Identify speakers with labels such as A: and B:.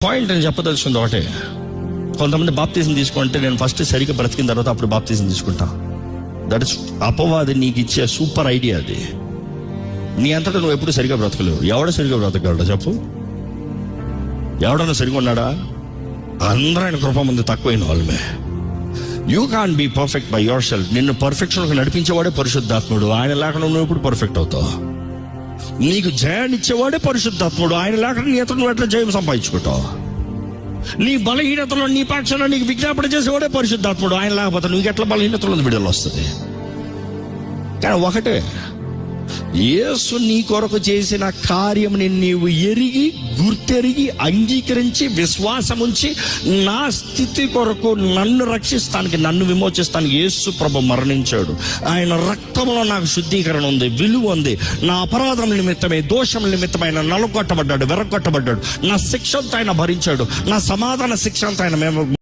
A: Point నేను చెప్పదలుచుకుంది ఒకటే. కొంతమంది బాప్తీసం తీసుకుంటే నేను ఫస్ట్ సరిగ్గా బ్రతికిన తర్వాత అప్పుడు బాప్తీసం తీసుకుంటా. దట్ ఇస్ అపవాది నీకు ఇచ్చే సూపర్ ఐడియా. అది నీ అంతటా నువ్వు ఎప్పుడు సరిగ్గా బ్రతకలేవు. ఎవడ సరిగ్గా బ్రతకగలడా చెప్పు? ఎవడన్నా సరిగ్గా ఉన్నాడా? అందరూ ఆయన కృప ముందు తక్కువైన వాళ్ళమే. You can be perfect by yourself. నిన్ను పర్ఫెక్షన్కి నడిపించేవాడే పరిశుద్ధాత్ముడు. ఆయన లేకుండా నువ్వు ఎప్పుడు పర్ఫెక్ట్ అవుతావు? నీకు జయాన్ని ఇచ్చేవాడే పరిశుద్ధాత్ముడు. ఆయన లేకుండా నీ అతను నువ్వు ఎట్లా జయం సంపాదించుకుంటావు? నీ బలహీనతలో నీ పక్షంలో నీకు విజ్ఞాపన చేసేవాడే పరిశుద్ధాత్ముడు. ఆయన లేకపోతే నీకు ఎట్లా బలహీనతలో విడుదల వస్తుంది? కానీ ఒకటే, యేసు నీ కొరకు చేసిన కార్యముని నీవు ఎరిగి, గుర్తెరిగి, అంగీకరించి, విశ్వాసముంచి, నా స్థితి కొరకు నన్ను రక్షిస్తానికి, నన్ను విమోచిస్తానికి యేసు ప్రభు మరణించాడు. ఆయన రక్తంలో నాకు శుద్ధీకరణ ఉంది, విలువ ఉంది. నా అపరాధం నిమిత్తమే, దోషం నిమిత్తమే ఆయన నలుగొట్టబడ్డాడు, వెరగొట్టబడ్డాడు. నా శిక్షంతో ఆయన భరించాడు. నా సమాధాన శిక్షంతో ఆయన మేము